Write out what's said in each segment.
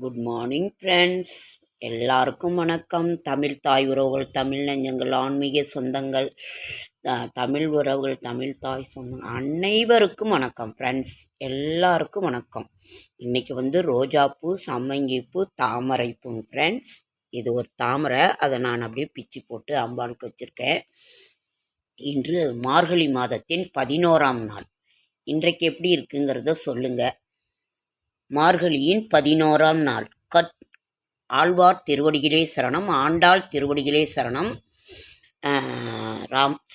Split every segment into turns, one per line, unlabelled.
Good morning friends. எல்லாருக்கும் வணக்கம். தமிழ் தாய் உறவுகள், தமிழ் நெஞ்சங்கள், ஆன்மீக சொந்தங்கள், தமிழ் உறவுகள், தமிழ் தாய் சொந்தங்கள் அனைவருக்கும் வணக்கம் ஃப்ரெண்ட்ஸ். எல்லாருக்கும் வணக்கம். இன்றைக்கி ரோஜாப்பூ, சம்மங்கிப்பூ, தாமரைப்பூ ஃப்ரெண்ட்ஸ். இது ஒரு தாமரை, அதை நான் அப்படியே பிச்சு போட்டு அம்பாளுக்கு வச்சுருக்கேன். இன்று மார்கழி மாதத்தின் 11ஆம் நாள். இன்றைக்கு எப்படி இருக்குங்கிறத சொல்லுங்கள். மார்கழியின் 11ஆம் நாள். ஆழ்வார் திருவடிகளே சரணம், ஆண்டாள் திருவடிகளே சரணம்.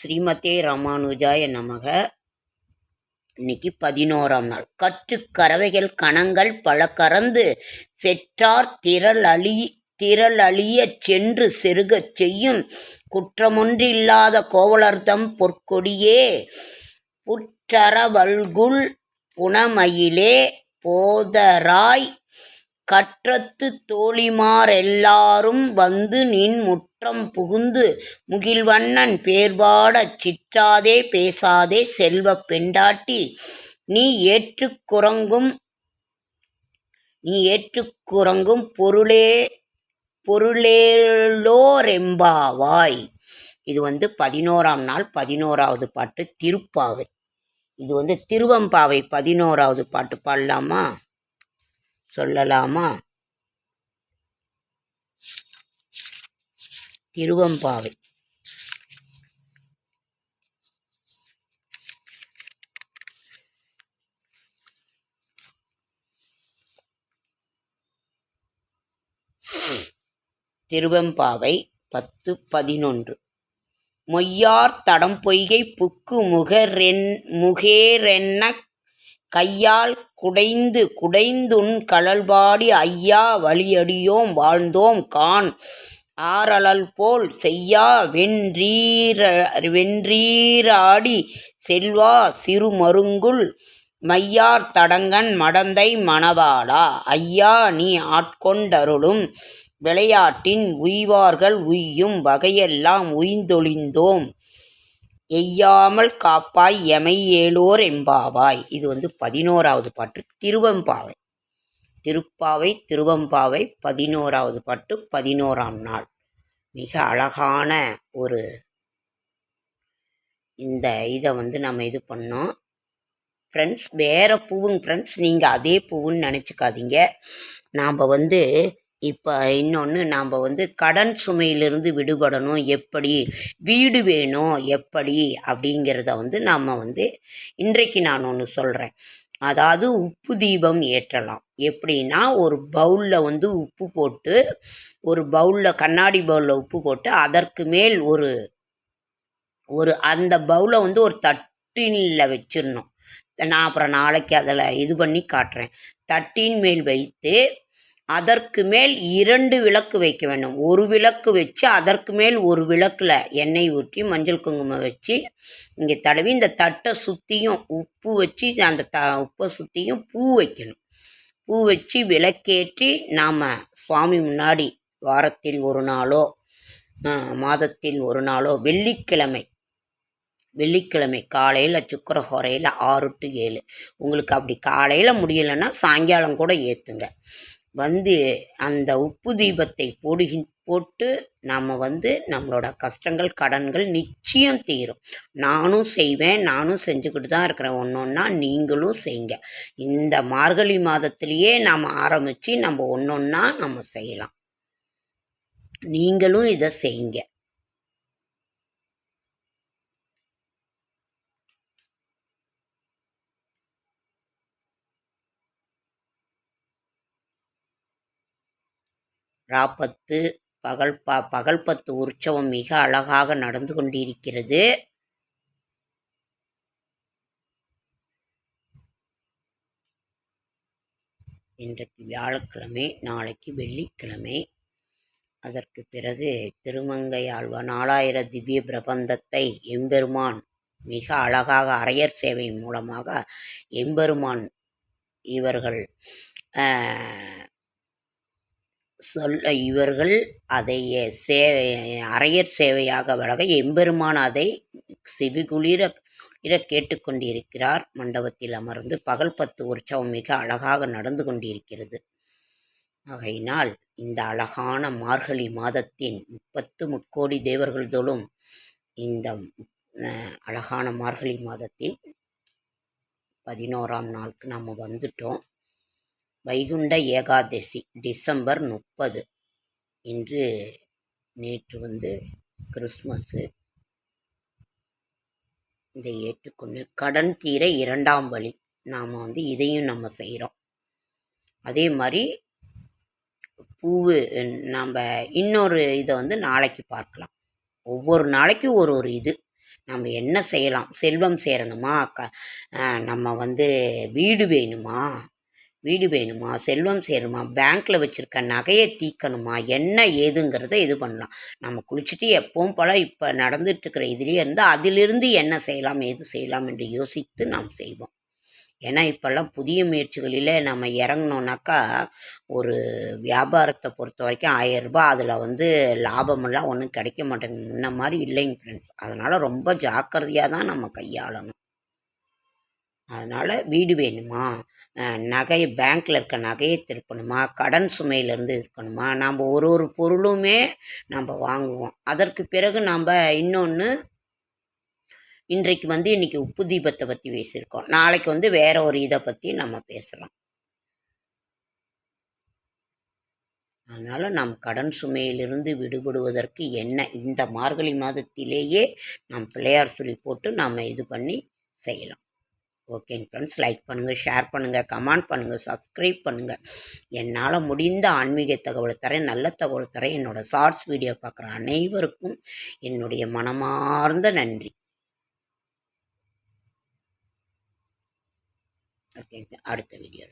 ஸ்ரீமதே ராமானுஜாய நமக. இன்னைக்கு 11ஆம் நாள். கற்று கறவைகள் கணங்கள் பல கறந்து செற்றார் திரளழிய சென்று செருகச் செய்யும் குற்றமொன்றில்லாத கோவலர்தம் பொற்கொடியே புற்றரவல்குள் புனமயிலே போதராய் கற்றத்து தோழிமாரெல்லாரும் வந்து நின் முற்றம் புகுந்து முகில்வண்ணன் பேர்பாடச் சிற்றாதே பேசாதே செல்வப் பெண்டாட்டி நீ ஏற்றுக்குறங்கும் பொருளேலோரெம்பாவாய். இது 11ஆம் நாள் 11ஆவது பாட்டு, திருப்பாவை. இது திருவம்பாவை 11ஆவது பாட்டு. பாடலாமா, சொல்லலாமா? திருவம்பாவை. திருவம்பாவை 10:11. மொய்யார் தடம் பொய்கை புக்கு முகேரென்னக் கையால் குடைந்துன் கழல்பாடி ஐயா வழியடியோம் வாழ்ந்தோம் காண் ஆரழல்போல் செய்யா வென்றீராடி செல்வா சிறுமருங்குல் மையார் தடங்கண் மடந்தை மணவாளா ஐயா நீ ஆட்கொண்டருளும் விளையாட்டின் உய்வார்கள் உய்யும் வகையெல்லாம் உய்ந்தொழிந்தோம் எய்யாமல் காப்பாய் எமை ஏலோர் எம்பாவாய். இது 11ஆவது பாட்டு, திருவம்பாவை. திருவம்பாவை 11ஆவது பாட்டு, 11ஆம் நாள். மிக அழகான ஒரு இந்த இதை நம்ம இது பண்ணோம் ஃப்ரெண்ட்ஸ். வேறு பூவுங்க ஃப்ரெண்ட்ஸ், நீங்கள் அதே பூவுன்னு நினச்சிக்காதீங்க. நாம் இப்போ இன்னொன்று, நாம் கடன் சுமையிலிருந்து விடுபடணும், எப்படி வீடு வேணும் எப்படி அப்படிங்கிறத நாம் இன்றைக்கு நான் ஒன்று சொல்கிறேன். அதாவது உப்பு தீபம் ஏற்றலாம். எப்படின்னா, ஒரு பவுலில் உப்பு போட்டு, ஒரு பவுலில் கண்ணாடி பவுலில் உப்பு போட்டு, அதற்கு மேல் ஒரு அந்த பவுலை ஒரு தட்டினில் வச்சிடணும். நான் அப்புறம் நாளைக்கு அதில் இது பண்ணி காட்டுறேன். தட்டின் மேல் வைத்து அதற்கு மேல் 2 விளக்கு வைக்க வேண்டும். ஒரு விளக்கு வச்சு அதற்கு மேல் ஒரு விளக்கில் எண்ணெய் ஊற்றி மஞ்சள் குங்குமம் வச்சு இங்கே தடவி இந்த தட்டை சுற்றியும் உப்பு வச்சு அந்த உப்பை சுற்றியும் பூ வைக்கணும். பூ வச்சு விளக்கேற்றி நாம் சுவாமி முன்னாடி வாரத்தில் ஒரு நாளோ மாதத்தில் ஒரு நாளோ வெள்ளிக்கிழமை காலையில் சுக்கிரஹோரையில் 6 to 7. உங்களுக்கு அப்படி காலையில் முடியலைன்னா சாயங்காலம் கூட ஏற்றுங்க. அந்த உப்பு தீபத்தை போட்டு நாம் நம்மளோட கஷ்டங்கள் கடன்கள் நிச்சயம் தீரும். நானும் செய்வேன், நானும் செஞ்சுக்கிட்டு தான் இருக்கிறேன். ஒன்றா நீங்களும் செய்யுங்க. இந்த மார்கழி மாதத்திலேயே நாம் ஆரம்பித்து நம்ம ஒன்றா நம்ம செய்யலாம். நீங்களும் இதை செய்யுங்க. ராப்பத்து பகல்பத்து உற்சவம் மிக அழகாக நடந்து கொண்டிருக்கிறது. இன்றைக்கு வியாழக்கிழமை, நாளைக்கு வெள்ளிக்கிழமை. அதற்கு பிறகு திருமங்கை ஆழ்வார் 4000 திவ்ய பிரபந்தத்தை எம்பெருமான் மிக அழகாக அரையர் சேவை மூலமாக எம்பெருமான் இவர்கள் அதை அரையர் சேவையாக வழங்க எம்பெருமான் அதை செவிகுளிர கேட்டுக்கொண்டிருக்கிறார். மண்டபத்தில் அமர்ந்து பகல் 10 உற்சவம் மிக அழகாக நடந்து கொண்டிருக்கிறது. ஆகையினால் இந்த அழகான மார்கழி மாதத்தின் 30 முக்கோடி தேவர்கள் தொழும் இந்த அழகான மார்கழி மாதத்தின் 11ஆம் நாளுக்கு நம்ம வந்துட்டோம். வைகுண்ட ஏகாதசி டிசம்பர் 30. இன்று நேற்று வந்து கிறிஸ்மஸ்ஸு. இதை ஏற்றுக்கொண்டு கடன் தீர 2ஆம் வழி நாம் வந்து இதையும் நம்ம செய்கிறோம். அதே மாதிரி பூவு நாம் இன்னொரு இதை வந்து நாளைக்கு பார்க்கலாம். ஒவ்வொரு நாளைக்கும் ஒரு ஒரு இது நம்ம என்ன செய்யலாம். செல்வம் சேரணுமா, நம்ம வந்து வீடு வேணுமா, செல்வம் சேருமா, பேங்க்கில் வச்சுருக்க நகையை தீக்கணுமா, என்ன ஏதுங்கிறத இது பண்ணலாம். நம்ம குளிச்சுட்டு எப்பவும் போல் இப்போ நடந்துட்டுருக்கிற இதுலேயே இருந்து அதிலிருந்து என்ன செய்யலாம், ஏது செய்யலாம் என்று யோசித்து நாம் செய்வோம். ஏன்னா இப்போல்லாம் புதிய முயற்சிகளில் நம்ம இறங்கினோன்னாக்கா ஒரு வியாபாரத்தை பொறுத்த வரைக்கும் 1000 ரூபாய் அதில் வந்து லாபமெல்லாம் ஒன்றும் கிடைக்க மாட்டேங்குது. முன்ன மாதிரி இல்லைங்க ஃப்ரெண்ட்ஸ். அதனால் ரொம்ப ஜாக்கிரதையாக தான் நம்ம கையாளணும். அதனால் வீடு வேணுமா, நகை பேங்க்கில் இருக்க நகையை திருப்பணுமா, கடன் சுமையிலேருந்து இருக்கணுமா, நாம் ஒரு பொருளுமே நம்ம வாங்குவோம். அதற்கு பிறகு நாம் இன்னொன்று இன்றைக்கு வந்து இன்றைக்கி உப்பு தீபத்தை பற்றி பேசியிருக்கோம். நாளைக்கு வந்து வேற ஒரு இதை பற்றி நம்ம பேசலாம். அதனால் நாம் கடன் சுமையிலிருந்து விடுபடுவதற்கு என்ன இந்த மார்கழி மாதத்திலேயே நாம் பிள்ளையார் சொல்லி போட்டு நாம் இது பண்ணி செய்யலாம். ஓகேங்க ஃப்ரெண்ட்ஸ், லைக் பண்ணுங்கள், ஷேர் பண்ணுங்கள், கமெண்ட் பண்ணுங்கள், சப்ஸ்கிரைப் பண்ணுங்கள். என்னால் முடிந்த ஆன்மீக தகவலை தரேன், நல்ல தகவல் தரேன். என்னோடய ஷார்ட்ஸ் வீடியோ பார்க்குற அனைவருக்கும் என்னுடைய மனமார்ந்த நன்றி. ஓகேங்க, அடுத்த வீடியோ.